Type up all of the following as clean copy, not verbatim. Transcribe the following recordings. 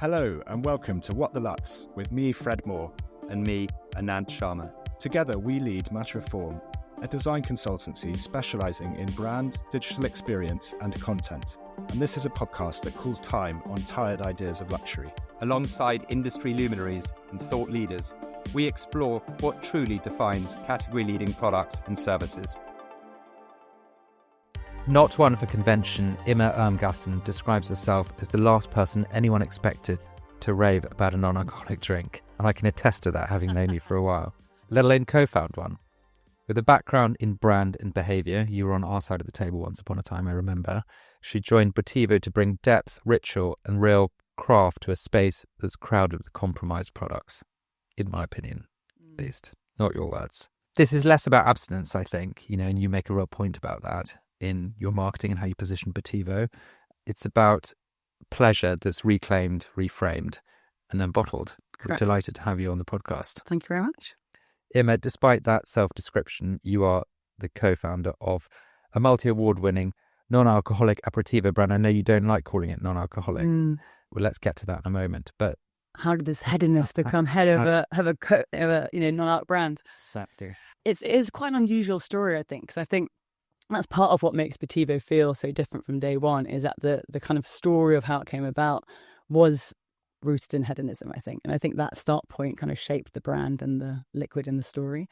Hello and welcome to What the Lux with me, Fred Moore. And me, Anand Sharma. Together we lead Matterreform, a design consultancy specialising in brand, digital experience and content. And this is a podcast that calls time on tired ideas of luxury. Alongside industry luminaries and thought leaders, we explore what truly defines category-leading products and services. Not one for convention, Imme Ermgassen describes herself as the last person anyone expected to rave about a non-alcoholic drink. And I can attest to that, having known you for a while, let alone co-found one. With a background in brand and behaviour, you were on our side of the table once upon a time, I remember. She joined Botivo to bring depth, ritual and real craft to a space that's crowded with compromised products, in my opinion, at least. Not your words. This is less about abstinence, I think, and you make a real point about that in your marketing and how you position Botivo. It's about pleasure that's reclaimed, reframed, and then bottled. Correct. We're delighted to have you on the podcast. Thank you very much. Imme, despite that self-description, you are the co-founder of a multi-award-winning non-alcoholic aperitivo brand. I know you don't like calling it non-alcoholic. Well, let's get to that in a moment. But how did this hedonist become head of a non-alc brand? Exactly. It is quite an unusual story, I think, because I think that's part of what makes Botivo feel so different from day one, is that the kind of story of how it came about was rooted in hedonism, I think. And I think that start point kind of shaped the brand and the liquid in the story.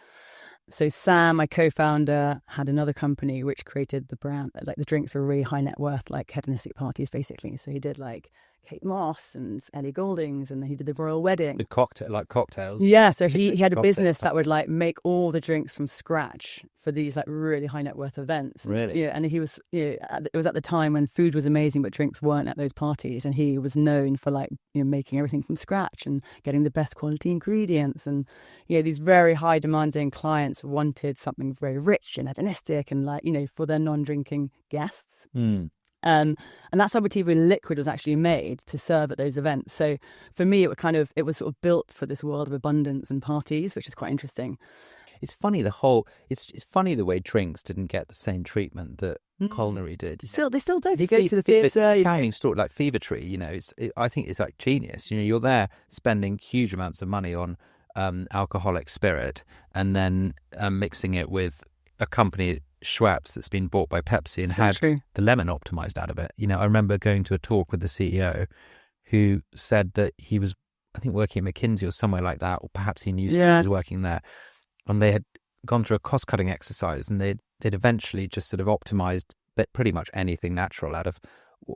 So Sam, my co-founder, had another company which created the brand, like the drinks were really high net worth, like hedonistic parties, basically. So he did like Kate Moss and Ellie Goulding's, and he did the royal wedding. The cocktails. Yeah, so he had a business that would like make all the drinks from scratch for these like really high net worth events. Really? Yeah, and he was, it was at the time when food was amazing, but drinks weren't at those parties, and he was known for like making everything from scratch and getting the best quality ingredients, and these very high demanding clients wanted something very rich and hedonistic and like for their non-drinking guests. And that's how Botivo liquid was actually made to serve at those events. So for me, it was sort of built for this world of abundance and parties, which is quite interesting. It's funny it's funny the way drinks didn't get the same treatment that culinary did. They still don't. You go to the theatre, carrying store like Fever Tree. I think it's like genius. You're there spending huge amounts of money on alcoholic spirit, and then mixing it with a company, Schweppes, that's been bought by Pepsi and had the lemon optimized out of it. I remember going to a talk with the CEO who said that he was, I think, working at McKinsey or somewhere like that, or perhaps he knew someone was working there, and they had gone through a cost-cutting exercise, and they'd eventually just sort of optimized pretty much anything natural out of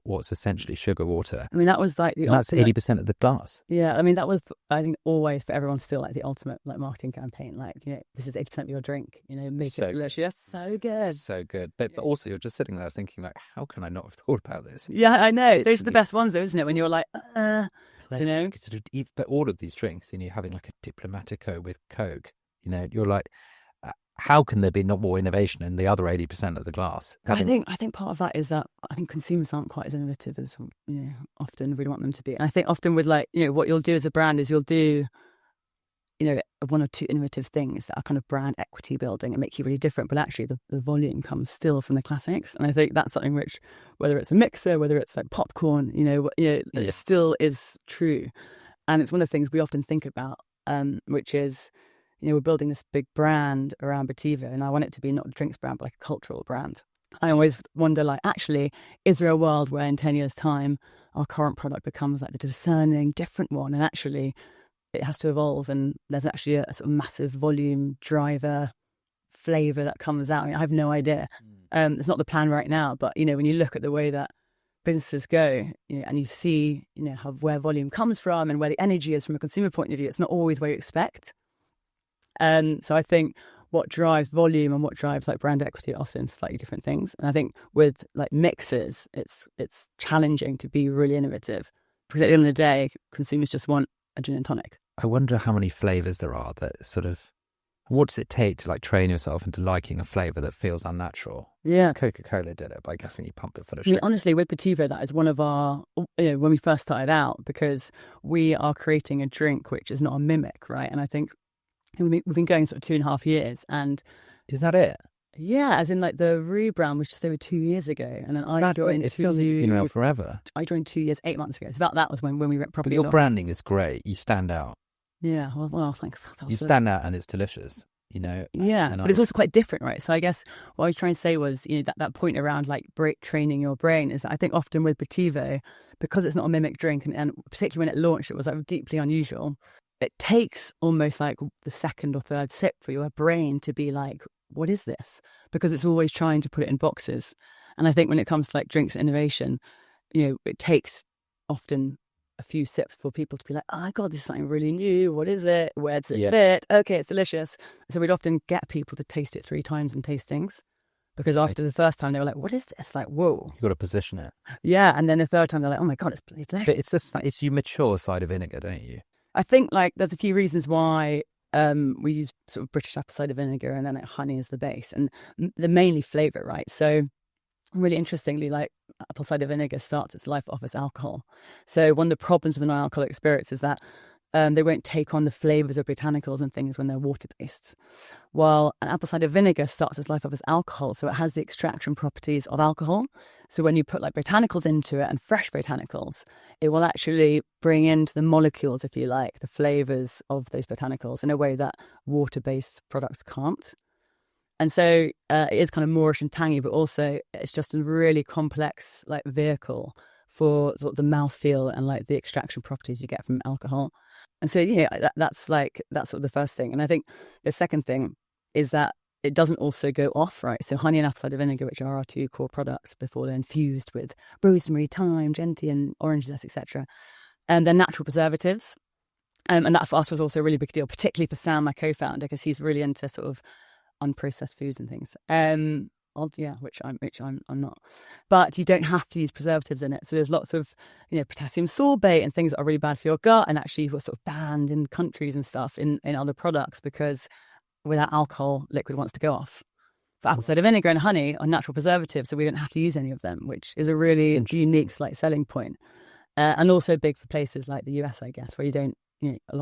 what's essentially sugar water. I mean, that was like that's 80% of the glass. Yeah, I mean, that was, I think, always for everyone still like the ultimate like marketing campaign. Like, this is 80% of your drink. Make it delicious. So good. So good. But also you're just sitting there thinking like, how can I not have thought about this? Yeah, I know. Those are the best ones though, isn't it? When you're like, But all of these drinks, you're having like a Diplomatico with Coke. You're like, how can there be not more innovation in the other 80% of the glass? I think part of that is that I think consumers aren't quite as innovative as often we want them to be. And I think often with like what you'll do as a brand is you'll do one or two innovative things that are kind of brand equity building and make you really different. But actually the volume comes still from the classics, and I think that's something which, whether it's a mixer, whether it's like popcorn, it still is true. And it's one of the things we often think about, which is, we're building this big brand around Botivo, and I want it to be not a drinks brand, but like a cultural brand. I always wonder, like, actually, is there a world where in 10 years' time, our current product becomes like the discerning, different one, and actually it has to evolve, and there's actually a sort of massive volume driver flavour that comes out? I have no idea. It's not the plan right now, but, when you look at the way that businesses go, and you see, where volume comes from and where the energy is from a consumer point of view, it's not always where you expect. So I think what drives volume and what drives like brand equity are often slightly different things. And I think with like mixes, it's challenging to be really innovative, because at the end of the day, consumers just want a gin and tonic. I wonder how many flavours there are that sort of, what does it take to like train yourself into liking a flavour that feels unnatural? Yeah. Coca-Cola did it, but I guess when you pump it full of sugar. Honestly, with Botivo, that is one of our, when we first started out, because we are creating a drink which is not a mimic, right? And I think we've been going sort of 2.5 years, and is that it? Yeah, as in like the rebrand was just over 2 years ago, and then I joined. It feels like you've been around forever. I joined 2 years, 8 months ago. So that was when we went But properly. your branding is great. You stand out. Yeah, well, thanks. You stand out, and it's delicious. Yeah, but it's also quite different, right? So I guess what I was trying to say was, that point around like break training your brain is that I think often with Botivo, because it's not a mimic drink, and particularly when it launched, it was like deeply unusual. It takes almost like the second or third sip for your brain to be like, what is this? Because it's always trying to put it in boxes. And I think when it comes to like drinks innovation, it takes often a few sips for people to be like, oh my God, this is something really new. What is it? Where does it fit? Okay, it's delicious. So we'd often get people to taste it 3 times in tastings, because after the first time they were like, what is this? Like, whoa. You've got to position it. Yeah. And then the third time they're like, oh my God, it's delicious. But it's you mature side of vinegar, don't you? I think like there's a few reasons why we use sort of British apple cider vinegar, and then like honey as the base, and the mainly flavour, right? So really interestingly, like apple cider vinegar starts its life off as alcohol. So one of the problems with non-alcoholic spirits is that they won't take on the flavours of botanicals and things when they're water-based. While an apple cider vinegar starts its life off as alcohol, so it has the extraction properties of alcohol. So when you put like botanicals into it, and fresh botanicals, it will actually bring into the molecules, if you like, the flavours of those botanicals in a way that water-based products can't. And so it is kind of moorish and tangy, but also it's just a really complex like vehicle for sort of the mouthfeel and like the extraction properties you get from alcohol. And so, that's sort of the first thing. And I think the second thing is that it doesn't also go off, right? So honey and apple cider vinegar, which are our 2 core products, before they're infused with rosemary, thyme, gentian, orange zest, etc. And they're natural preservatives. And that for us was also a really big deal, particularly for Sam, my co-founder, because he's really into sort of unprocessed foods and things. Which I'm not. But you don't have to use preservatives in it. So there's lots of, potassium sorbate and things that are really bad for your gut, and actually were sort of banned in countries and stuff in other products, because without alcohol, liquid wants to go off. For apple cider vinegar and honey are natural preservatives, so we don't have to use any of them, which is a really unique like selling point. And also big for places like the US, I guess, where you don't,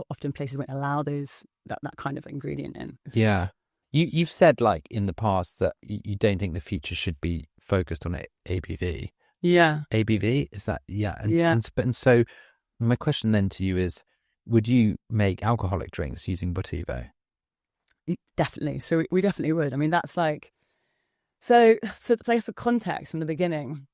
often places won't allow that kind of ingredient in. Yeah. You've said like in the past that you don't think the future should be focused on ABV. Yeah. ABV, is that? Yeah. Yeah. And so my question then to you is, would you make alcoholic drinks using Botivo? Definitely. So we definitely would. I mean, that's like, so for context from the beginning.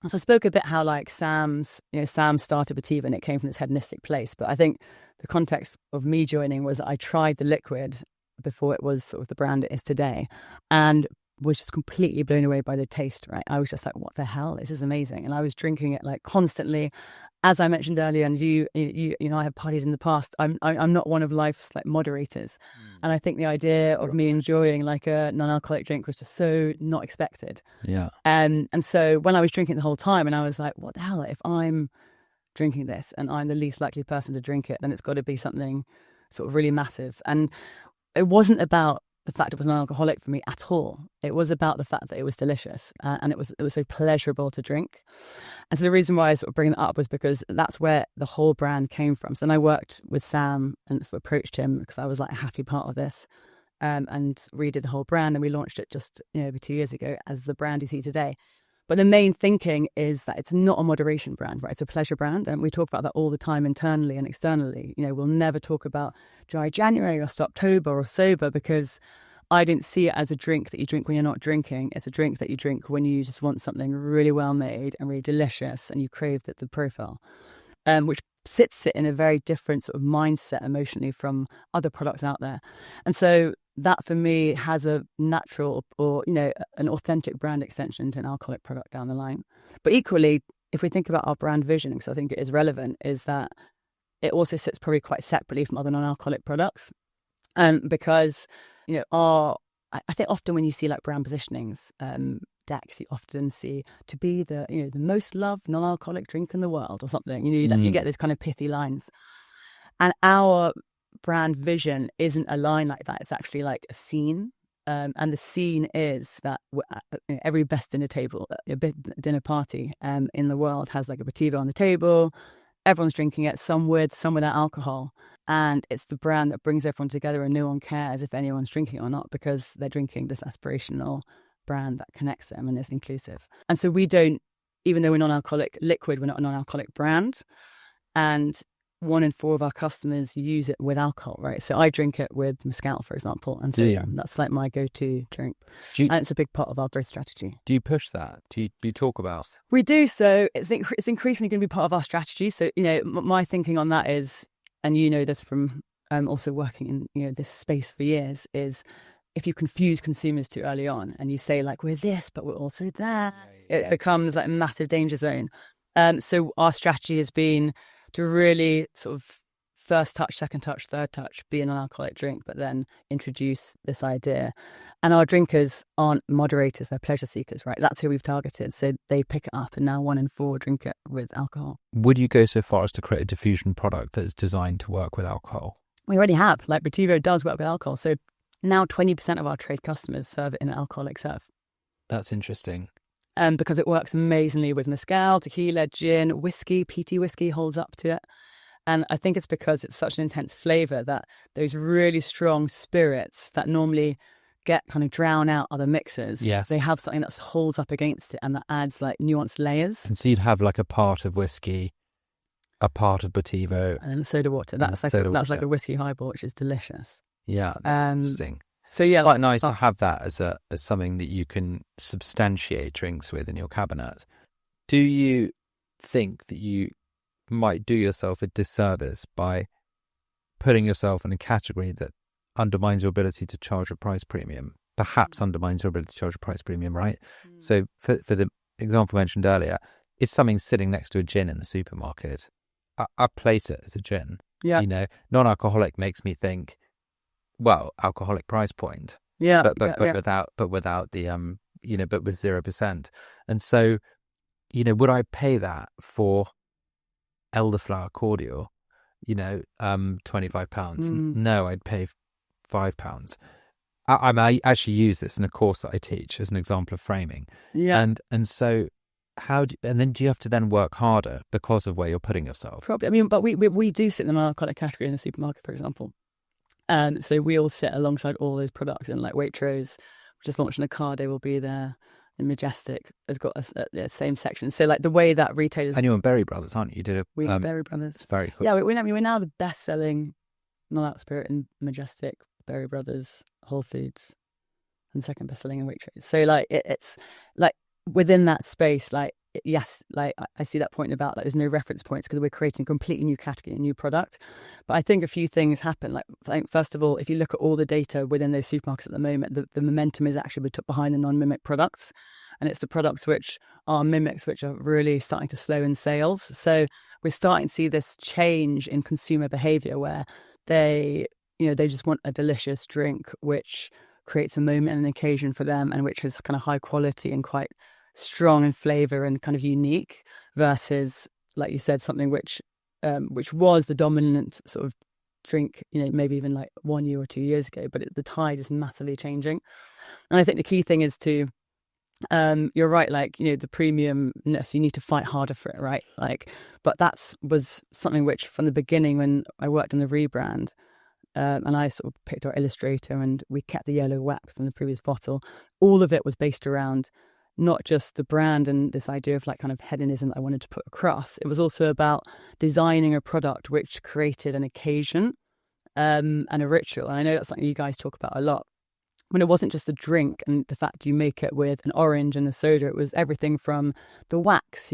So I spoke a bit how like Sam started Botivo and it came from this hedonistic place. But I think the context of me joining was I tried the liquid before it was sort of the brand it is today, and was just completely blown away by the taste, right? I was just like, what the hell? This is amazing. And I was drinking it like constantly. As I mentioned earlier, and you I have partied in the past. I'm not one of life's like moderators. And I think the idea of me enjoying like a non-alcoholic drink was just so not expected. Yeah. And so when I was drinking the whole time, and I was like, what the hell? If I'm drinking this and I'm the least likely person to drink it, then it's got to be something sort of really massive. And it wasn't about the fact it was non-alcoholic for me at all. It was about the fact that it was delicious, and it was so pleasurable to drink. And so the reason why I sort of bring that up was because that's where the whole brand came from. So then I worked with Sam and sort of approached him because I was like a happy part of this, and redid the whole brand, and we launched it just over 2 years ago as the brand you see today. But the main thinking is that it's not a moderation brand, right? It's a pleasure brand. And we talk about that all the time internally and externally. We'll never talk about dry January or Stoptober or sober, because I didn't see it as a drink that you drink when you're not drinking. It's a drink that you drink when you just want something really well made and really delicious, and you crave the profile, which sits it in a very different sort of mindset emotionally from other products out there. And so that for me has a natural or, an authentic brand extension to an alcoholic product down the line. But equally, if we think about our brand vision, because I think it is relevant, is that it also sits probably quite separately from other non-alcoholic products. Because, I think often when you see like brand positionings, decks, you often see to be the most loved non-alcoholic drink in the world or something. You get these kind of pithy lines. And our brand vision isn't a line like that. It's actually like a scene. And the scene is that every best dinner party in the world has like a Botivo on the table. Everyone's drinking it, some with, some without alcohol. And it's the brand that brings everyone together, and no one cares if anyone's drinking or not, because they're drinking this aspirational brand that connects them and is inclusive. And so we don't, even though we're non-alcoholic liquid, we're not a non-alcoholic brand. And 1 in 4 of our customers use it with alcohol, right? So I drink it with mezcal, for example. And so that's like my go-to drink. And it's a big part of our growth strategy. Do you push that? Do you talk about? We do. So it's increasingly going to be part of our strategy. So, my thinking on that is, and this from also working in this space for years, is if you confuse consumers too early on and you say like, we're this, but we're also that, it becomes like a massive danger zone. So our strategy has been to really sort of first touch, second touch, third touch, be a non-alcoholic drink, but then introduce this idea. And our drinkers aren't moderators, they're pleasure seekers, right? That's who we've targeted. So they pick it up, and now 1 in 4 drink it with alcohol. Would you go so far as to create a diffusion product that is designed to work with alcohol? We already have. Like Botivo does work with alcohol. So now 20% of our trade customers serve it in an alcoholic serve. That's interesting. Because it works amazingly with mezcal, tequila, gin, whiskey. Peaty whiskey holds up to it. And I think it's because it's such an intense flavour that those really strong spirits that normally get kind of drown out other mixers, they have something that holds up against it, and that adds like nuanced layers. And so you'd have like a part of whiskey, a part of Botivo, and then soda water. That's like a whiskey highball, which is delicious. Yeah, that's interesting. So yeah, quite nice to have that as something that you can substantiate drinks with in your cabinet. Do you think that you might do yourself a disservice by putting yourself in a category that undermines your ability to charge a price premium? Perhaps undermines your ability to charge a price premium, right? So for the example mentioned earlier, if something's sitting next to a gin in the supermarket, I place it as a gin. Yeah. Non-alcoholic makes me think, well, alcoholic price point. Yeah. But without the but with 0%. And so, would I pay that for elderflower cordial, £25? No, I'd pay £5. I actually use this in a course that I teach as an example of framing. Yeah. And so do you have to then work harder because of where you're putting yourself? Probably. I mean, but we do sit in the non-alcoholic category in the supermarket, for example. So we all sit alongside all those products, and like Waitrose, just launched in a car, they will be there. And Majestic has got a same section. So like the way that retailers... And you're in Berry Brothers, aren't you? You did we're Berry Brothers. It's very cool. Yeah, we're now the best-selling non-alcoholic spirit in Majestic, Berry Brothers, Whole Foods, and second best-selling in Waitrose. So like it's like within that space, like yes, like I see that point about like there's no reference points because we're creating a completely new category, a new product. But I think a few things happen. Like I think first of all, if you look at all the data within those supermarkets at the moment, the momentum is actually behind the non-mimic products, and it's the products which are mimics which are really starting to slow in sales. So we're starting to see this change in consumer behavior where they just want a delicious drink which creates a moment and an occasion for them, and which is kind of high quality and quite strong in flavour and kind of unique, versus, like you said, something which was the dominant sort of drink, maybe even like 1 year or 2 years ago, but the tide is massively changing. And I think the key thing is to, you're right, like, the premiumness, you need to fight harder for it, right? Like, but was something which from the beginning when I worked on the rebrand, and I sort of picked our illustrator and we kept the yellow wax from the previous bottle, all of it was based around not just the brand and this idea of like kind of hedonism that I wanted to put across. It was also about designing a product which created an occasion and a ritual. And I know that's something you guys talk about a lot. When it wasn't just a drink and the fact you make it with an orange and a soda, it was everything from the wax,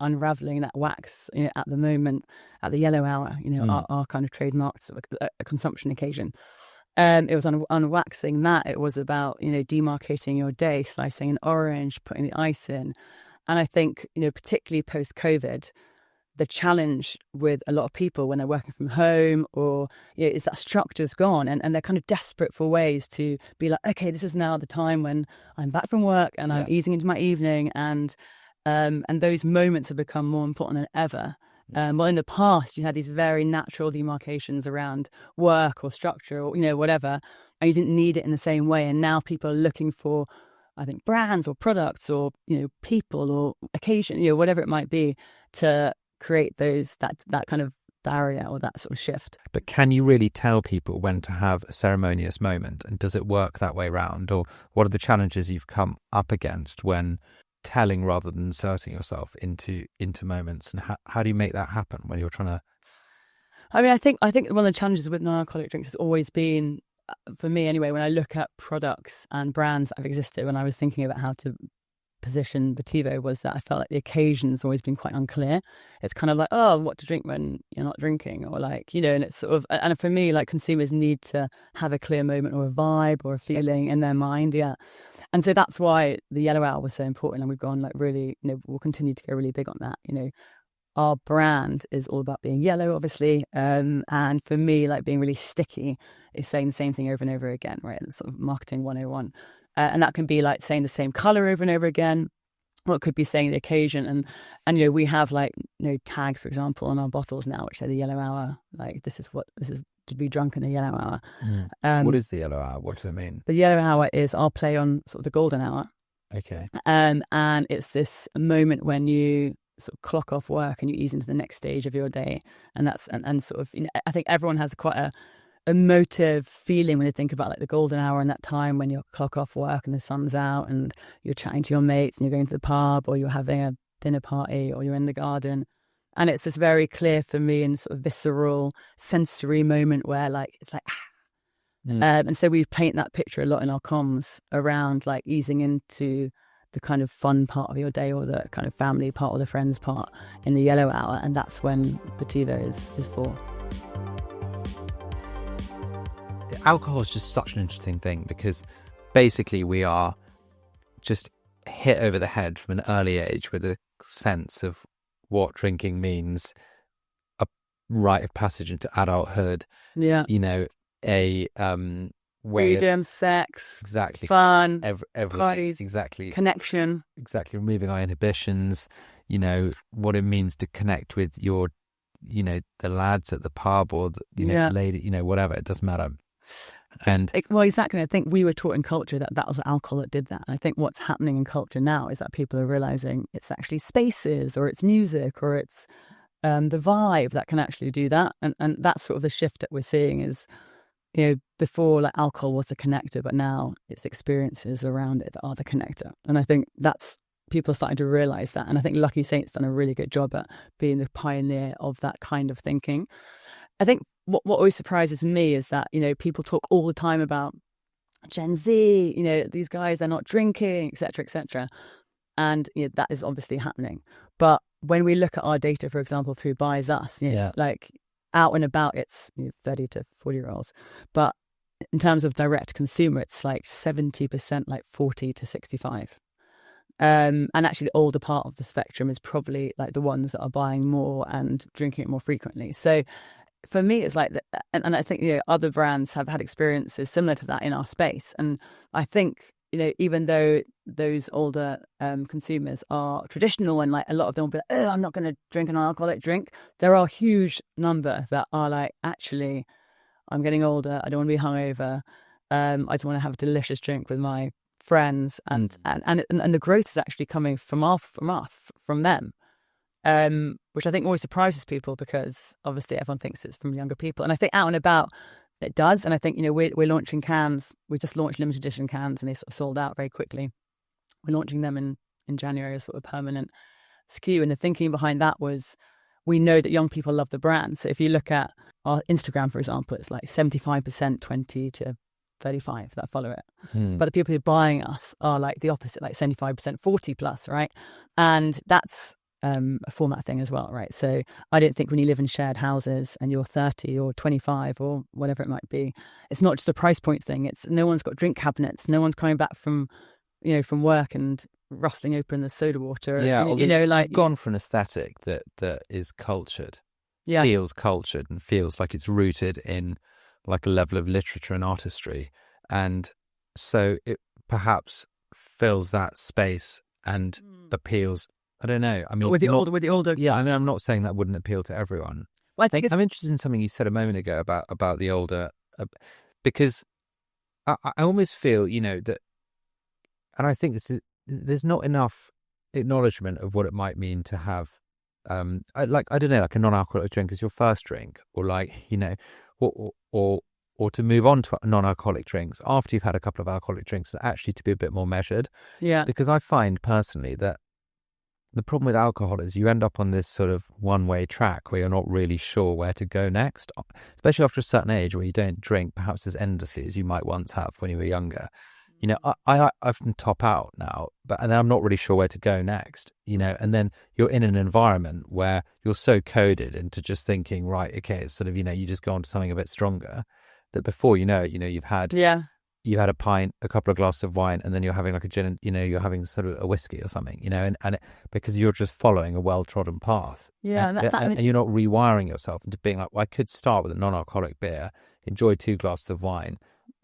unraveling that wax, at the moment, at the yellow hour, our kind of trademarks, a consumption occasion. It was unwaxing that. It was about, demarcating your day, slicing an orange, putting the ice in. And I think, particularly post-COVID, the challenge with a lot of people when they're working from home or is that structure's gone, and they're kind of desperate for ways to be like, okay, this is now the time when I'm back from work and I'm easing into my evening, and those moments have become more important than ever. Well, in the past, you had these very natural demarcations around work or structure or, whatever, and you didn't need it in the same way. And now people are looking for, I think, brands or products or, people or occasion, whatever it might be, to create that kind of barrier or that sort of shift. But can you really tell people when to have a ceremonious moment? And does it work that way round? Or what are the challenges you've come up against when telling rather than inserting yourself into moments? And how do you make that happen when you're trying to... I mean, I think one of the challenges with non-alcoholic drinks has always been, for me anyway, when I look at products and brands that have existed, when I was thinking about how to position Botivo, was that I felt like the occasion's always been quite unclear. It's kind of like, oh, what to drink when you're not drinking, or like, and it's sort of, and for me, like, consumers need to have a clear moment or a vibe or a feeling in their mind, and so that's why the yellow hour was so important, and we've gone like really, we'll continue to go really big on that. Our brand is all about being yellow, obviously, and for me, like, being really sticky is saying the same thing over and over again, right? It's sort of marketing 101. And that can be like saying the same color over and over again, or it could be saying the occasion. And we have like tag, for example, on our bottles now, which say the yellow hour. Like, this is to be drunk in the yellow hour. What is the yellow hour? What does it mean? The yellow hour is our play on sort of the golden hour. Okay. And it's this moment when you sort of clock off work and you ease into the next stage of your day, and that's and sort of I think everyone has quite a emotive feeling when they think about like the golden hour and that time when you clock off work and the sun's out and you're chatting to your mates and you're going to the pub, or you're having a dinner party, or you're in the garden. And it's this very clear for me and sort of visceral sensory moment where like it's like and so we paint that picture a lot in our comms around like easing into the kind of fun part of your day, or the kind of family part, or the friends part in the yellow hour, and that's when Botivo is for. Alcohol is just such an interesting thing, because basically we are just hit over the head from an early age with a sense of what drinking means, a rite of passage into adulthood. Yeah. A way freedom, sex, exactly, fun, everything, parties, exactly, connection, exactly, removing our inhibitions. What it means to connect with your, the lads at the pub, or lady, whatever. It doesn't matter. And well, exactly. I think we were taught in culture that was alcohol that did that. And I think what's happening in culture now is that people are realizing it's actually spaces, or it's music, or it's the vibe that can actually do that. And that's sort of the shift that we're seeing is, before like alcohol was the connector, but now it's experiences around it that are the connector. And I think that's, people are starting to realize that. And I think Lucky Saint's done a really good job at being the pioneer of that kind of thinking. I think what always surprises me is that, people talk all the time about Gen Z, these guys, they're not drinking, et cetera, et cetera. And that is obviously happening. But when we look at our data, for example, of who buys us, like out and about, it's 30 to 40-year-olds. But in terms of direct consumer, it's like 70%, like 40 to 65. And actually the older part of the spectrum is probably like the ones that are buying more and drinking it more frequently. So for me, it's like that, and I think other brands have had experiences similar to that in our space. And I think even though those older consumers are traditional, and like a lot of them will be like, oh, I'm not going to drink an alcoholic drink, there are a huge number that are like, actually, I'm getting older, I don't want to be hungover, I just want to have a delicious drink with my friends, and the growth is actually coming from them. Which I think always surprises people, because obviously everyone thinks it's from younger people. And I think out and about it does. And I think, we're launching cans. We just launched limited edition cans, and they sort of sold out very quickly. We're launching them in January as sort of permanent SKU. And the thinking behind that was, we know that young people love the brand. So if you look at our Instagram, for example, it's like 75% 20 to 35 that follow it. But the people who are buying us are like the opposite, like 75% 40 plus, right? And that's a format thing as well, right? So I don't think when you live in shared houses and you're 30 or 25 or whatever it might be, it's not just a price point thing. It's no one's got drink cabinets. No one's coming back from work and rustling open the soda water. Yeah, like gone for an aesthetic that is cultured, yeah, feels cultured, and feels like it's rooted in like a level of literature and artistry, and so it perhaps fills that space and appeals. I don't know. I mean, with the older. Yeah, I mean, I'm not saying that wouldn't appeal to everyone. Well, I think I'm interested in something you said a moment ago about the older, because I almost feel, that, and I think there's not enough acknowledgement of what it might mean to have I don't know, like a non-alcoholic drink as your first drink, or like, you know, or to move on to non-alcoholic drinks after you've had a couple of alcoholic drinks, actually to be a bit more measured. Yeah. Because I find personally that the problem with alcohol is you end up on this sort of one-way track where you're not really sure where to go next, especially after a certain age where you don't drink perhaps as endlessly as you might once have when you were younger. You know, I often top out now, and then I'm not really sure where to go next, you know, and then you're in an environment where you're so coded into just thinking, right, okay, it's sort of, you know, you just go on to something a bit stronger, that before you know it, you know, you've had a pint, a couple of glasses of wine, and then you're having like a gin, and, you know, you're having sort of a whiskey or something, you know, and because you're just following a well-trodden path. Yeah. And you're not rewiring yourself into being like, well, I could start with a non-alcoholic beer, enjoy 2 glasses of wine,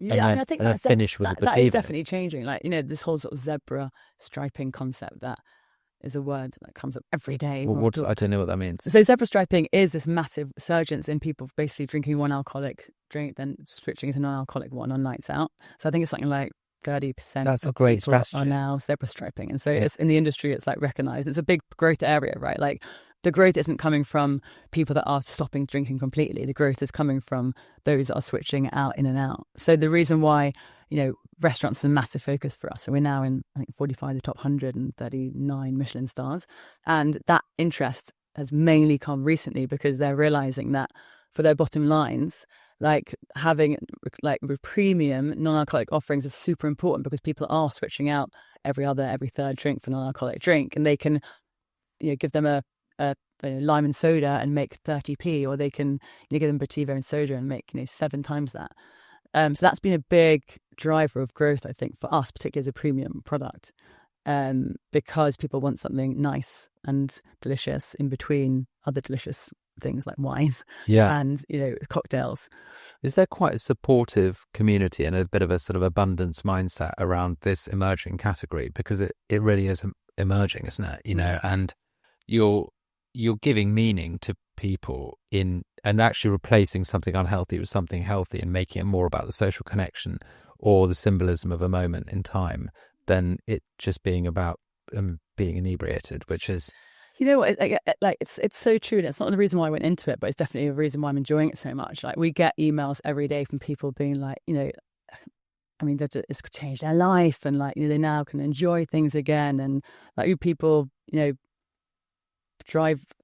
yeah, and I think then that's finish with a Botivo. That is definitely changing. Like, you know, this whole sort of zebra striping concept, that is a word that comes up every day. I don't know what that means. So zebra striping is this massive resurgence in people basically drinking one alcoholic drink, then switching to non-alcoholic one on nights out. So I think it's something like 30% That's a of great people strategy. are now zebra striping. And so it's in the industry, it's like recognized. It's a big growth area, right? Like the growth isn't coming from people that are stopping drinking completely. The growth is coming from those that are switching out, in and out. So the reason why, you know, restaurants is a massive focus for us. So we're now in, I think, 45 of the top 139 Michelin stars. And that interest has mainly come recently because they're realizing that for their bottom lines, like having like premium non-alcoholic offerings is super important, because people are switching out every third drink for non-alcoholic drink, and they can, you know, give them a lime and soda and make 30p, or they can, you know, give them Botivo and soda and make, you know, 7 times that. So that's been a big driver of growth, I think, for us, particularly as a premium product, because people want something nice and delicious in between other delicious things like wine and, you know, cocktails. Is there quite a supportive community and a bit of a sort of abundance mindset around this emerging category? Because it really is emerging, isn't it? You know, and you're giving meaning to people and actually replacing something unhealthy with something healthy and making it more about the social connection or the symbolism of a moment in time than it just being about being inebriated, which is... You know what? Like it's so true, and it's not the reason why I went into it, but it's definitely a reason why I'm enjoying it so much. Like we get emails every day from people being like, you know, I mean, that it's changed their life, and like, you know, they now can enjoy things again, and like people, you know,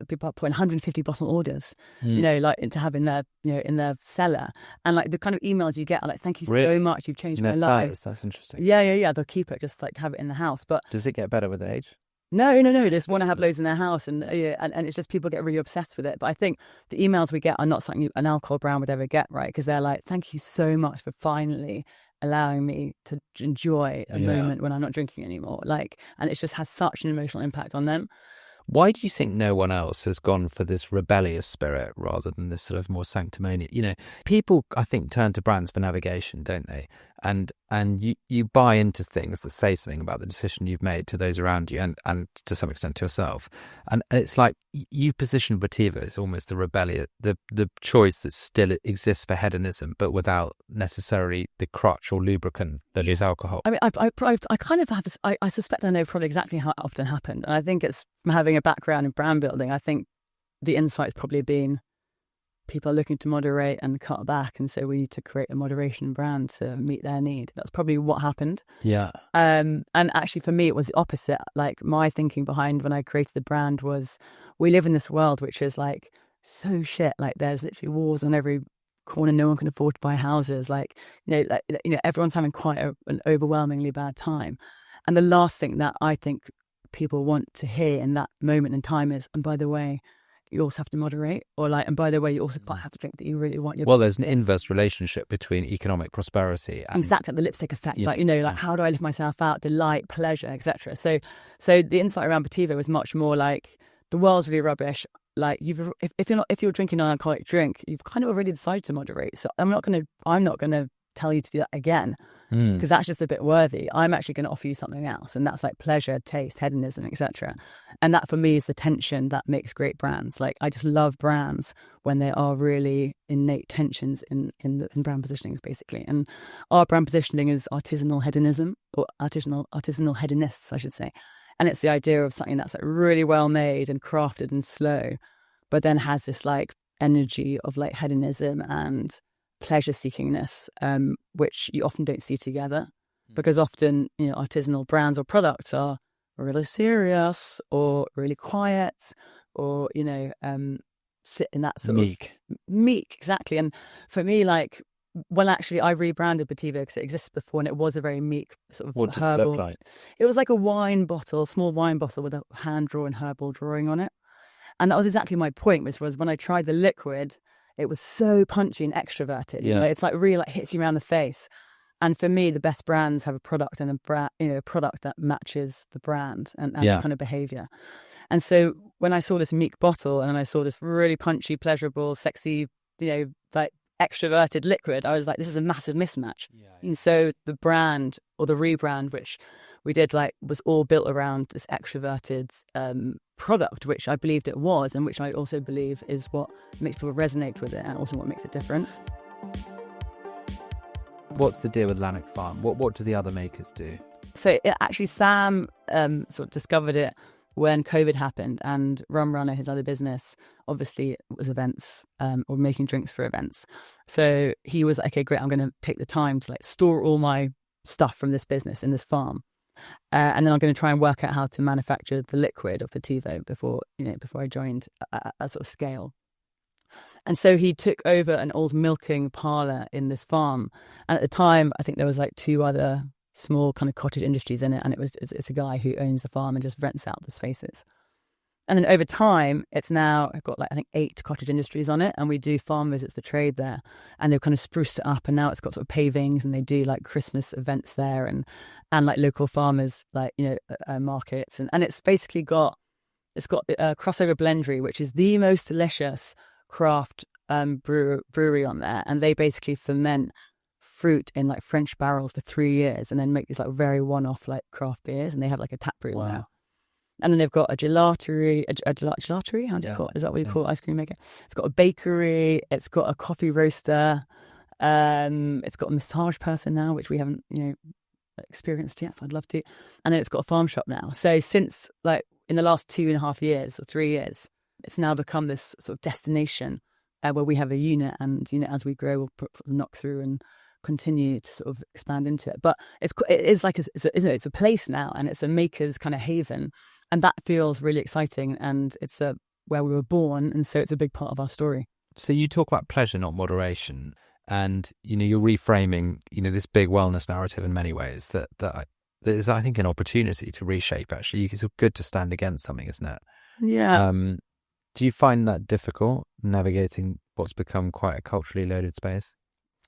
people are putting 150 bottle orders, you know, like to have in their, you know, in their cellar, and like the kind of emails you get are like, thank you so much, you've changed my life. That's interesting. Yeah. They'll keep it just like to have it in the house. But does it get better with age? No. They just want to have loads in their house, and it's just people get really obsessed with it. But I think the emails we get are not something an alcohol brand would ever get, right? Because they're like, thank you so much for finally allowing me to enjoy a moment when I'm not drinking anymore. Like, and it just has such an emotional impact on them. Why do you think no one else has gone for this rebellious spirit rather than this sort of more sanctimonious? You know, people, I think, turn to brands for navigation, don't they? And you buy into things that say something about the decision you've made to those around you and to some extent to yourself. And it's like you position Botivo as almost the rebellious, the choice that still exists for hedonism, but without necessarily the crutch or lubricant that is alcohol. I mean, I kind of have, I suspect I know probably exactly how it often happened. And I think it's from having a background in brand building. I think the insight's probably been people are looking to moderate and cut back, and so we need to create a moderation brand to meet their need. That's probably what happened. Yeah. And actually for me it was the opposite. Like my thinking behind when I created the brand was, we live in this world which is like so shit. Like there's literally wars on every corner, no one can afford to buy houses. Like, you know, everyone's having quite an overwhelmingly bad time. And the last thing that I think people want to hear in that moment in time is, and by the way, you also have to moderate, or like, and by the way, you also have to drink that you really want. Well, there's an inverse relationship between economic prosperity and... Exactly, the lipstick effect. Like, you know, like how do I live myself out, delight, pleasure, etc. So the insight around Botivo was much more like, the world's really rubbish. Like if you're drinking an alcoholic drink, you've kind of already decided to moderate. So I'm not gonna tell you to do that again, because that's just a bit worthy. I'm actually going to offer you something else, and that's like pleasure, taste, hedonism, etc. And that for me is the tension that makes great brands. Like I just love brands when there are really innate tensions in brand positionings, basically. And our brand positioning is artisanal hedonism, or artisanal hedonists, I should say. And it's the idea of something that's like really well made and crafted and slow, but then has this like energy of like hedonism and pleasure seekingness, which you often don't see together, because often, you know, artisanal brands or products are really serious or really quiet, or, you know, sit in that sort Meek. of meek, exactly. And for me, like, when actually I rebranded Botivo because it existed before, and it was a very meek sort of What did herbal. it look like? It was like a wine bottle, small wine bottle with a hand-drawn herbal drawing on it. And that was exactly my point, which was when I tried the liquid, it was so punchy and extroverted. You know, it's like really like hits you around the face. And for me, the best brands have a product and a product that matches the brand and the kind of behavior. And so when I saw this meek bottle and then I saw this really punchy, pleasurable, sexy, you know, like extroverted liquid, I was like, this is a massive mismatch. And so the brand, or the rebrand, which we did, like, was all built around this extroverted product, which I believed it was, and which I also believe is what makes people resonate with it, and also what makes it different. What's the deal with Lanark Farm? What do the other makers do? So actually, Sam sort of discovered it when COVID happened, and Rum Runner, his other business, obviously was events, or making drinks for events. So he was like, okay, great, I'm going to take the time to like store all my stuff from this business in this farm. And then I'm going to try and work out how to manufacture the liquid of Botivo before I joined a sort of scale. And so he took over an old milking parlour in this farm. And at the time, I think there was like 2 other small kind of cottage industries in it. And it's a guy who owns the farm and just rents out the spaces. And then over time, it's now got like, I think 8 cottage industries on it. And we do farm visits for trade there. And they've kind of spruced it up. And now it's got sort of pavings, and they do like Christmas events there and like local farmers, like, you know, markets. And it's basically got a Crossover Blendery, which is the most delicious craft brewery on there. And they basically ferment fruit in like French barrels for 3 years and then make these like very one-off like craft beers. And they have like a tap room now. And then they've got a gelatery, gelatery? How do you call it? Is that what you call ice cream maker? It's got a bakery. It's got a coffee roaster. It's got a massage person now, which we haven't, you know, experienced yet. I'd love to. And then it's got a farm shop now. So since like in the last 2.5 years or 3 years, it's now become this sort of destination where we have a unit. And, you know, as we grow, we'll knock through and continue to sort of expand into it. But it is like it's a place now, and it's a maker's kind of haven. And that feels really exciting, and it's where we were born, and so it's a big part of our story. So you talk about pleasure, not moderation, and, you know, you're reframing, you know, this big wellness narrative in many ways that is, I think, an opportunity to reshape. Actually, it's good to stand against something, isn't it? Yeah. Do you find that difficult, navigating what's become quite a culturally loaded space?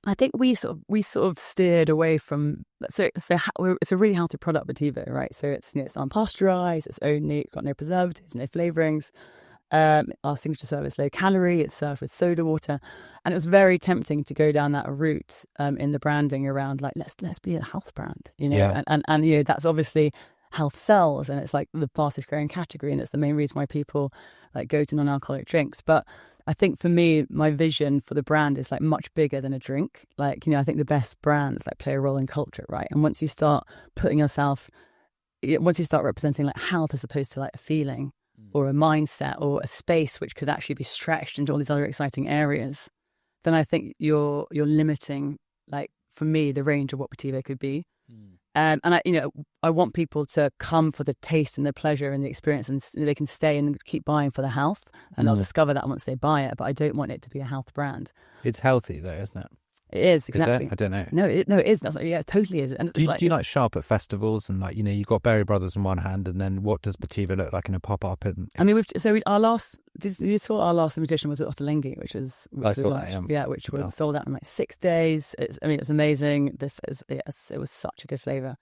I think we sort of steered away from it's a really healthy product, Botivo, right? So it's, you know, it's unpasteurized, it's only got no preservatives, no flavorings. Our signature service, low calorie. It's served with soda water, and it was very tempting to go down that route in the branding around like let's be a health brand, you know, and you know, that's obviously health sells, and it's like the fastest growing category, and it's the main reason why people like go to non-alcoholic drinks. But I think for me, my vision for the brand is like much bigger than a drink. Like, you know, I think the best brands like play a role in culture, right? And once you start representing like health as opposed to like a feeling or a mindset or a space which could actually be stretched into all these other exciting areas, then I think you're limiting, like, for me, the range of what Botivo could be. And I want people to come for the taste and the pleasure and the experience, and they can stay and keep buying for the health, and they'll discover that once they buy it. But I don't want it to be a health brand. It's healthy though, isn't it? It is, exactly. Is it? I don't know. No, it is. That's it totally is. And do you like show up at festivals and, like, you know, you've got Berry Brothers in one hand, and then what does Botivo look like in a pop up? I mean, you saw our last invitation was with Ottolenghi, which was sold out in like 6 days. It's amazing. It was such a good flavour,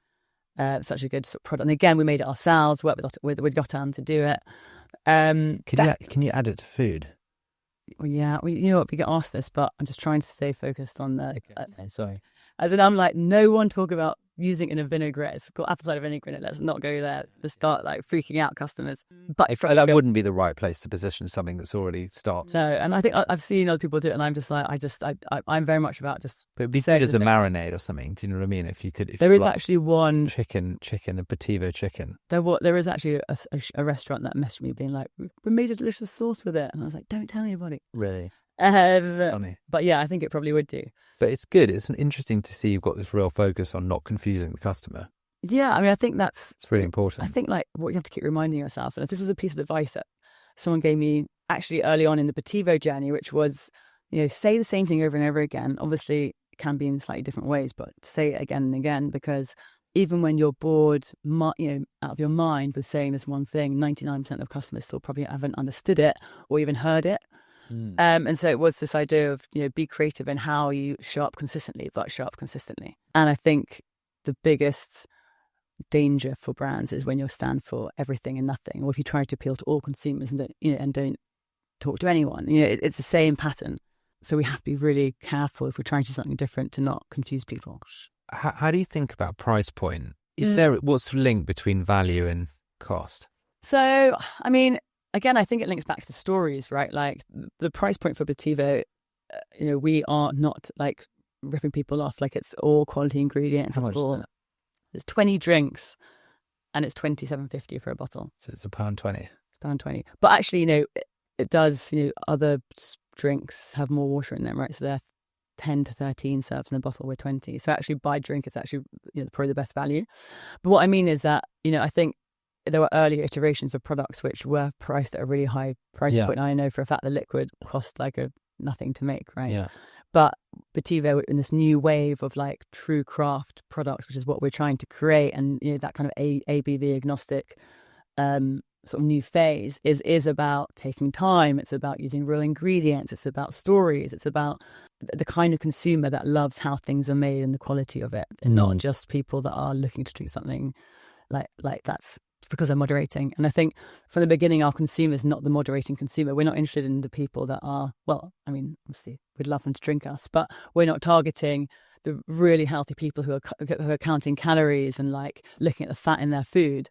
such a good sort of product. And again, we made it ourselves. Worked with Gotham to do it. Can you add it to food? Well, yeah, you know what, we get asked this, but I'm just trying to stay focused on the. Okay. Sorry. As in, I'm like, no one talk about using it in a vinaigrette. It's got apple cider vinegar in it. Let's not go there to start like freaking out customers. But That wouldn't be the right place to position something that's already started. No, and I think I've seen other people do it, and I'm just like, I'm very much about just. But it'd be good as a marinade or something. Do you know what I mean? If there is actually one chicken, a Botivo chicken. There is actually a restaurant that messaged me being like, we made a delicious sauce with it, and I was like, don't tell anybody. Really? Funny. But yeah, I think it probably would do. But it's good. It's interesting to see you've got this real focus on not confusing the customer. Yeah, I mean, I think it's really important. I think like what you have to keep reminding yourself, and if this was a piece of advice that someone gave me actually early on in the Botivo journey, which was, say the same thing over and over again. Obviously, it can be in slightly different ways, but say it again and again, because even when you're bored, out of your mind with saying this one thing, 99% of customers still probably haven't understood it or even heard it. And so it was this idea of, be creative in how you show up consistently, but show up consistently. And I think the biggest danger for brands is when you stand for everything and nothing, or if you try to appeal to all consumers and don't talk to anyone. It's the same pattern. So we have to be really careful if we're trying to do something different to not confuse people. How do you think about price point? What's the link between value and cost? So, I mean, again, I think it links back to the stories, right? Like the price point for Botivo, we are not like ripping people off. Like it's all quality ingredients. How much is it? There's 20 drinks and it's $27.50 for a bottle. So it's £1.20. It's £1.20. But actually, it does, other drinks have more water in them, right? So they're 10 to 13 serves in a bottle with 20. So actually by drink, it's actually probably the best value. But what I mean is that, I think there were earlier iterations of products which were priced at a really high price point. And I know for a fact the liquid cost like nothing to make, right? Yeah. But Botivo, in this new wave of like true craft products, which is what we're trying to create, and that kind of ABV agnostic sort of new phase is about taking time. It's about using real ingredients. It's about stories. It's about the kind of consumer that loves how things are made and the quality of it, and not just people that are looking to drink something like that's because they're moderating. And I think from the beginning, our consumer is not the moderating consumer. We're not interested in the people that are, well, I mean, obviously we'd love them to drink us, but we're not targeting the really healthy people who are counting calories and like looking at the fat in their food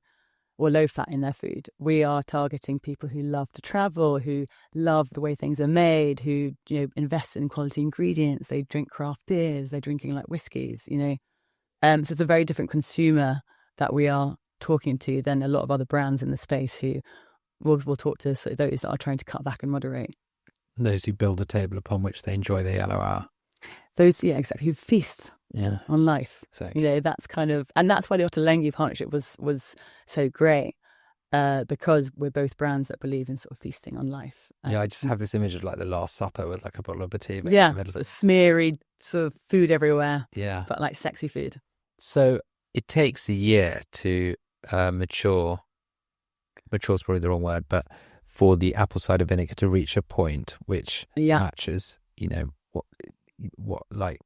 or low fat in their food. We are targeting people who love to travel, who love the way things are made, who invest in quality ingredients. They drink craft beers. They're drinking like whiskies. So it's a very different consumer that we are talking to than a lot of other brands in the space who will talk to those that are trying to cut back and moderate. Those who build a table upon which they enjoy the yellow hour. Those, exactly, who feast on life. Exactly. That's kind of, and that's why the Ottolenghi partnership was so great, because we're both brands that believe in sort of feasting on life. I just have this image of like the Last Supper with like a bottle of Botivo. Yeah, sort of smeary sort of food everywhere. Yeah. But like sexy food. So it takes a year to mature. Mature is probably the wrong word, but for the apple cider vinegar to reach a point which matches, what like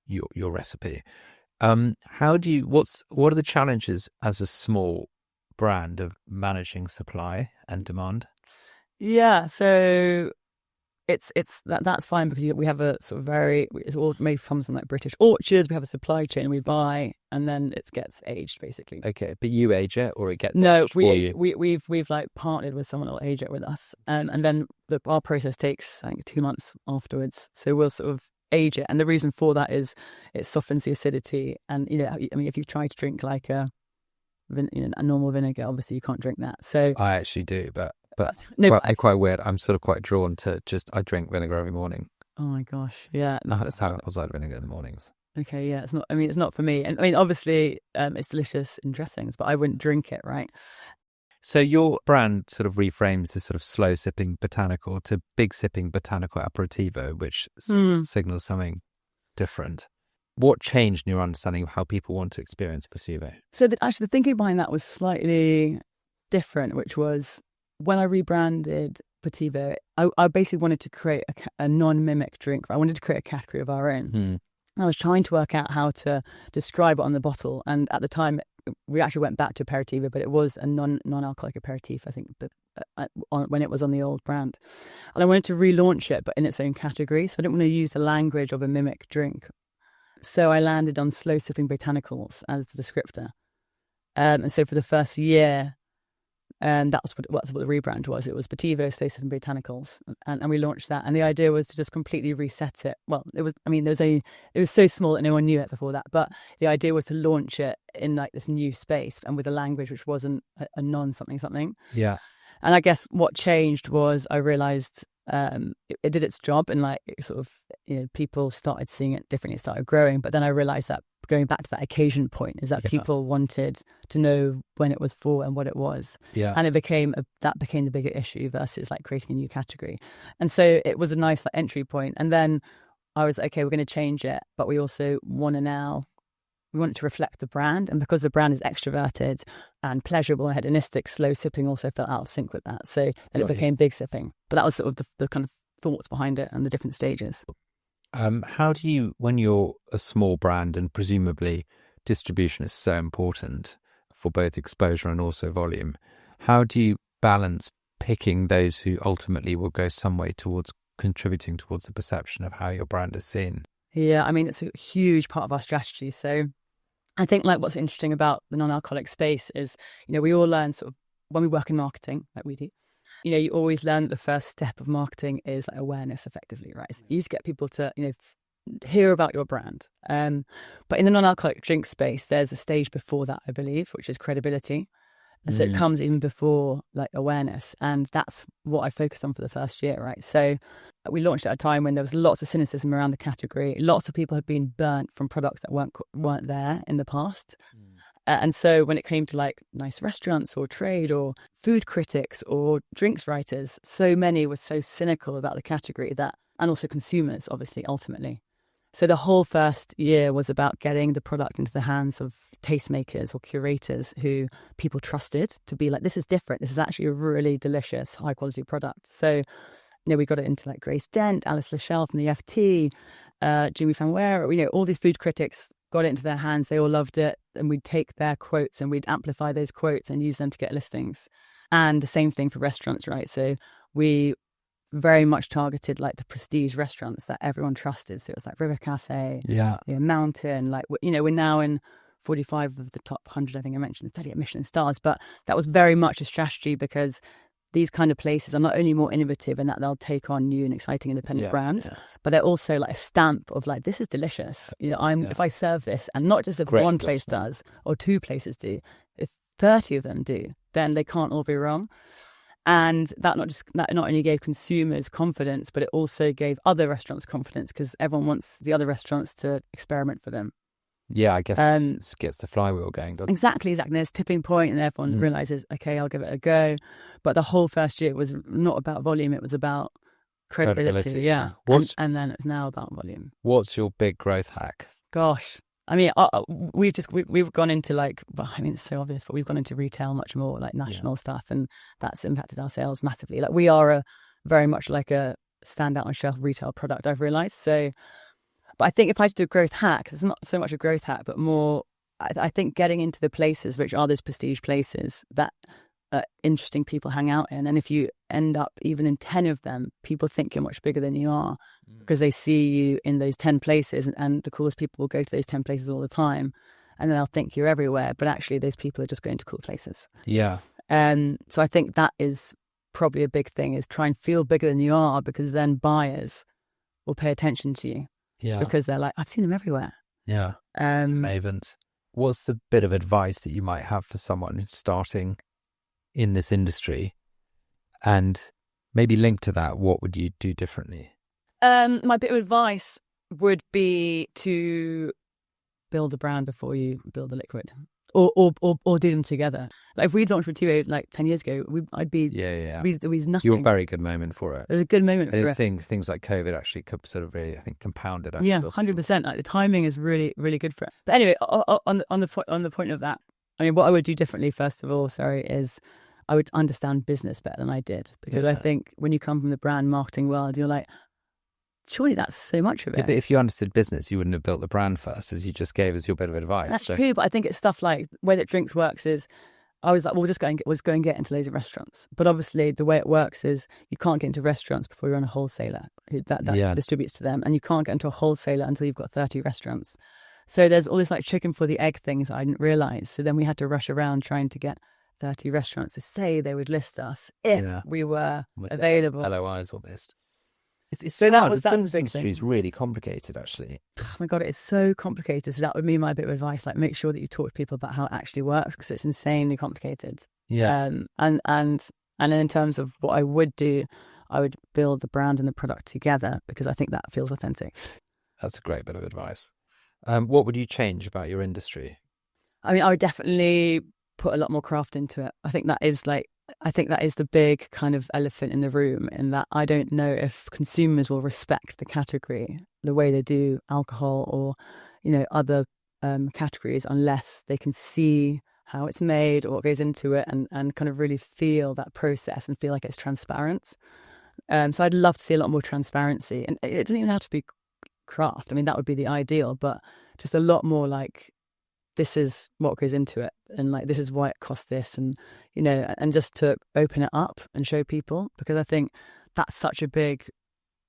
your recipe. What are the challenges as a small brand of managing supply and demand? Yeah, so that's fine because we have a sort of it's all made from like British orchards. We have a supply chain we buy, and then it gets aged basically. Okay, but you age it, or it gets aged for you? We've like partnered with someone that will age it with us, and then our process takes I think 2 months afterwards. So we'll sort of age it, and the reason for that is it softens the acidity. And I mean, if you try to drink like a normal vinegar, obviously you can't drink that. So I actually do, but I'm quite weird. I'm sort of quite drawn to I drink vinegar every morning. Oh my gosh, yeah. No, let's have apple cider vinegar in the mornings. Okay, yeah, it's not. I mean, it's not for me. And I mean, obviously, it's delicious in dressings, but I wouldn't drink it, right? So your brand sort of reframes this sort of slow sipping botanical to big sipping botanical aperitivo, which signals something different. What changed in your understanding of how people want to experience Botivo? So actually, the thinking behind that was slightly different, which was when I rebranded Botivo, I basically wanted to create a non-mimic drink. I wanted to create a category of our own. I was trying to work out how to describe it on the bottle. And at the time, we actually went back to aperitivo, but it was a non-alcoholic aperitif, I think, but when it was on the old brand. And I wanted to relaunch it, but in its own category. So I didn't want to use the language of a mimic drink. So I landed on slow sipping botanicals as the descriptor. And so for the first year, that's what the rebrand was. It was Botivo, slow sipping botanicals, and we launched that. And the idea was to just completely reset it. Well, it was so small that no one knew it before that. But the idea was to launch it in like this new space and with a language which wasn't a non-something. Yeah. And I guess what changed was I realised it did its job, and like it sort of, people started seeing it differently, it started growing. But then I realised that going back to that occasion point is that people wanted to know when it was for and what it was. Yeah. And that became the bigger issue versus like creating a new category. And so it was a nice like entry point. And then I was okay, we're going to change it, but we also want it to reflect the brand. And because the brand is extroverted and pleasurable and hedonistic, slow sipping also felt out of sync with that. So then it became big sipping. But that was sort of the kind of thoughts behind it and the different stages. How do you, when you're a small brand and presumably distribution is so important for both exposure and also volume, how do you balance picking those who ultimately will go some way towards contributing towards the perception of how your brand is seen? Yeah, I mean, it's a huge part of our strategy. So I think like what's interesting about the non-alcoholic space is, we all learn sort of when we work in marketing, like we do, you always learn that the first step of marketing is like awareness effectively, right? So you just get people to, hear about your brand. But in the non-alcoholic drink space, there's a stage before that, I believe, which is credibility. And so it comes even before like awareness. And that's what I focused on for the first year, right? So we launched at a time when there was lots of cynicism around the category. Lots of people had been burnt from products that weren't there in the past. And so when it came to like nice restaurants or trade or food critics or drinks writers, so many were so cynical about the category and also consumers, obviously, ultimately. So the whole first year was about getting the product into the hands of tastemakers or curators who people trusted to be like, this is different. This is actually a really delicious, high quality product. So, we got it into like Grace Dent, Alice Lachelle from the FT, Jimmy Van Ware, all these food critics got it into their hands. They all loved it. And we'd take their quotes and we'd amplify those quotes and use them to get listings. And the same thing for restaurants, right? So we very much targeted like the prestige restaurants that everyone trusted. So it was like River Cafe, Mountain, like, we're now in 45 of the top 100, I think I mentioned 30 at Michelin-starred. But that was very much a strategy because these kind of places are not only more innovative in that they'll take on new and exciting independent brands, but they're also like a stamp of like, this is delicious. If I serve this, and not just if one place does or two places do, if 30 of them do, then they can't all be wrong. And that not only gave consumers confidence, but it also gave other restaurants confidence because everyone wants the other restaurants to experiment for them. Yeah, I guess it gets the flywheel going, doesn't it? Exactly. There's a tipping point and everyone realises, okay, I'll give it a go. But the whole first year was not about volume, it was about credibility. Yeah. And then it's now about volume. What's your big growth hack? Gosh. I mean, we've gone into like, it's so obvious, but we've gone into retail much more, like national stuff, and that's impacted our sales massively. Like we are very much like a standout on shelf retail product, I've realised. So, but I think if I had to do a growth hack, it's not so much a growth hack, but more, I think getting into the places which are those prestige places that interesting people hang out in. And if you end up even in 10 of them, people think you're much bigger than you are because they see you in those 10 places, and the coolest people will go to those 10 places all the time. And then they'll think you're everywhere, but actually those people are just going to cool places. Yeah. So I think that is probably a big thing, is try and feel bigger than you are, because then buyers will pay attention to you. Yeah. Because they're like, I've seen them everywhere. Yeah. Mavens. What's the bit of advice that you might have for someone who's starting in this industry? And maybe linked to that, what would you do differently? My bit of advice would be to build a brand before you build a liquid, or do them together. Like if we launched Botivo like 10 years ago, I'd be there was nothing. You're a very good moment for it. It was a good moment. I think things like COVID actually could sort of really, I think, compounded. 100%. Like the timing is really, really good for it. But anyway, on the point of that, I mean, what I would do differently, first of all, is I would understand business better than I did, because I think when you come from the brand marketing world, you're like, surely that's so much of it. Yeah, but if you understood business, you wouldn't have built the brand first, as you just gave us your bit of advice. That's true, but I think it's stuff like the way that drinks works is I was like, we'll just go and get into loads of restaurants. But obviously the way it works is you can't get into restaurants before you're on a wholesaler that distributes to them. And you can't get into a wholesaler until you've got 30 restaurants. So there's all this like chicken for the egg things that I didn't realise. So then we had to rush around trying to get 30 restaurants to say they would list us if we were available. LOIs almost. So that was the industry is really complicated, actually. Oh my God, it's so complicated. So that would be my bit of advice. Like, make sure that you talk to people about how it actually works, because it's insanely complicated. Yeah. And then in terms of what I would do, I would build the brand and the product together, because I think that feels authentic. That's a great bit of advice. What would you change about your industry? I mean, I would definitely put a lot more craft into it. I think that is the big kind of elephant in the room, in that I don't know if consumers will respect the category the way they do alcohol or, other categories, unless they can see how it's made or what goes into it, and kind of really feel that process and feel like it's transparent. So I'd love to see a lot more transparency, and it doesn't even have to be craft. I mean, that would be the ideal, but just a lot more like, this is what goes into it, and like, this is why it costs this, and and just to open it up and show people, because I think that's such a big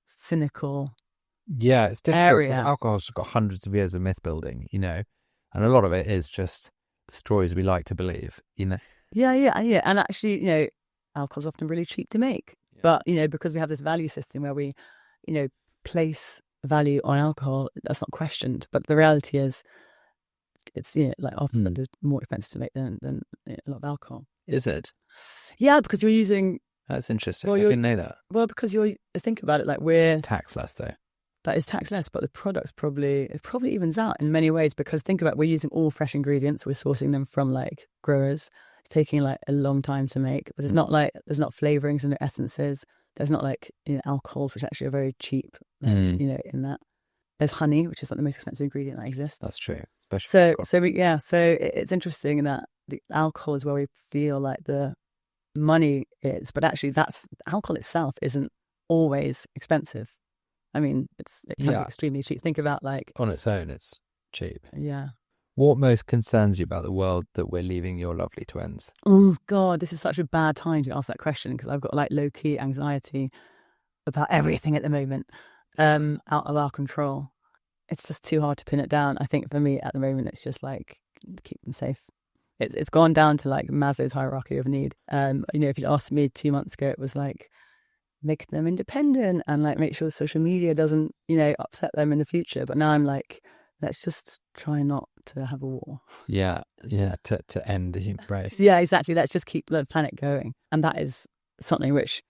cynical it's difficult. area. Alcohol's got hundreds of years of myth building, and a lot of it is just the stories we like to believe, Yeah, and actually, alcohol's often really cheap to make, but because we have this value system where we, place value on alcohol, that's not questioned. But the reality is, it's often more expensive to make than a lot of alcohol. Is it? Yeah, because you're using. That's interesting. I didn't know that. Well, because think about it, like, we're tax less though. That is tax less, but the product's probably evens out in many ways, because think about it, we're using all fresh ingredients. We're sourcing them from like growers. It's taking like a long time to make, but it's not like there's not flavorings and essences. There's not like alcohols, which actually are very cheap. In that there's honey, which is like the most expensive ingredient that exists. That's true. So it's interesting in that the alcohol is where we feel like the money is, but actually alcohol itself isn't always expensive. I mean, it can be extremely cheap. Think about like, on its own, it's cheap. Yeah. What most concerns you about the world that we're leaving your lovely twins? Oh God, this is such a bad time to ask that question, because I've got like low-key anxiety about everything at the moment, out of our control. It's just too hard to pin it down. I think for me at the moment, it's just like, keep them safe. It's gone down to like Maslow's hierarchy of need. If you'd asked me 2 months ago, it was like, make them independent and like make sure social media doesn't, upset them in the future. But now I'm like, let's just try not to have a war. Yeah, to end the human race. Yeah, exactly. Let's just keep the planet going. And that is something which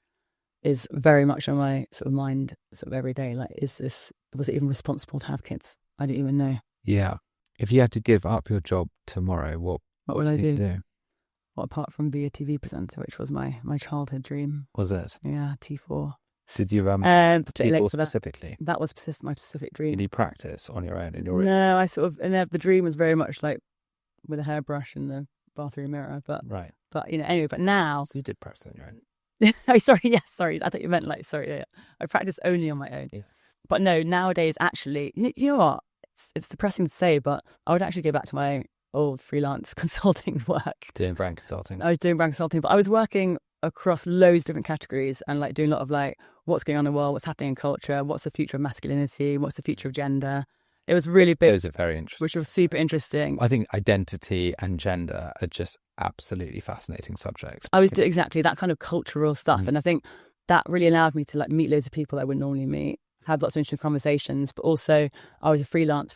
is very much on my sort of mind sort of every day. Like, was it even responsible to have kids? I don't even know. Yeah. If you had to give up your job tomorrow, what would I do? Well, apart from be a TV presenter, which was my childhood dream. Was it? Yeah, T4. So do you T4 specifically? That was my specific dream. Did you practice on your own in your room? No, I sort of, and the dream was very much like with a hairbrush in the bathroom mirror. But right. But anyway. But now, so you did practice on your own. Oh, sorry. Yes, sorry. I thought you meant like sorry. Yeah. I practice only on my own. Yeah. But no, nowadays actually, you know what? It's depressing to say, but I would actually go back to my old freelance consulting work. Doing brand consulting. I was doing brand consulting, but I was working across loads of different categories and like doing a lot of like what's going on in the world, what's happening in culture, what's the future of masculinity, what's the future of gender. It was really big. Those are very interesting. Which was super interesting. I think identity and gender are just absolutely fascinating subjects. I was doing exactly that kind of cultural stuff. And I think that really allowed me to like meet loads of people I wouldn't normally meet, have lots of interesting conversations. But also I was a freelance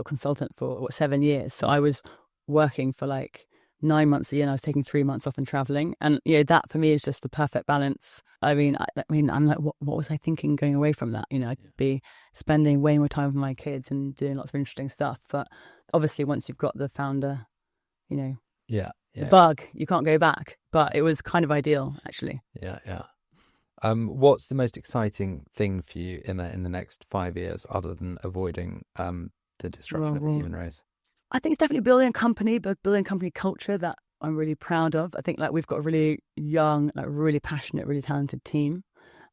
consultant for 7 years. So I was working for like 9 months a year and I was taking 3 months off and traveling. And that for me is just the perfect balance. I mean, I'm like, what was I thinking going away from that? I'd be spending way more time with my kids and doing lots of interesting stuff. But obviously once you've got the founder, the bug, you can't go back. But it was kind of ideal, actually. Yeah. What's the most exciting thing for you in the next 5 years, other than avoiding the destruction of the human race? I think it's definitely building a company culture that I'm really proud of. I think like we've got a really young, like really passionate, really talented team.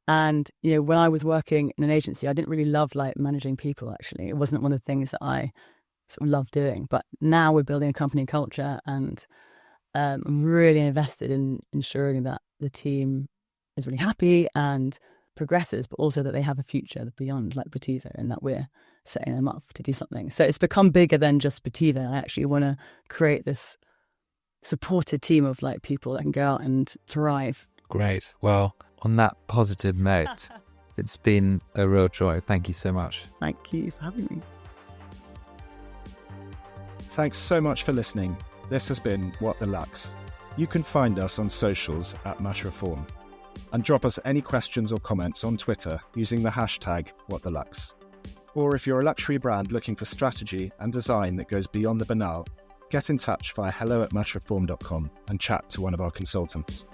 And, when I was working in an agency, I didn't really love like managing people, actually. It wasn't one of the things that I sort of loved doing. But now we're building a company culture and I'm really invested in ensuring that the team is really happy and progresses, but also that they have a future beyond like Botivo, and that we're setting them up to do something. So it's become bigger than just Botivo. I actually want to create this supported team of like people that can go out and thrive. Great. Well, on that positive note, it's been a real joy. Thank you so much. Thank you for having me. Thanks so much for listening. This has been What the Lux. You can find us on socials at Matchreform, and drop us any questions or comments on Twitter using the hashtag #WhatTheLux. Or if you're a luxury brand looking for strategy and design that goes beyond the banal, get in touch via hello@matchreform.com and chat to one of our consultants.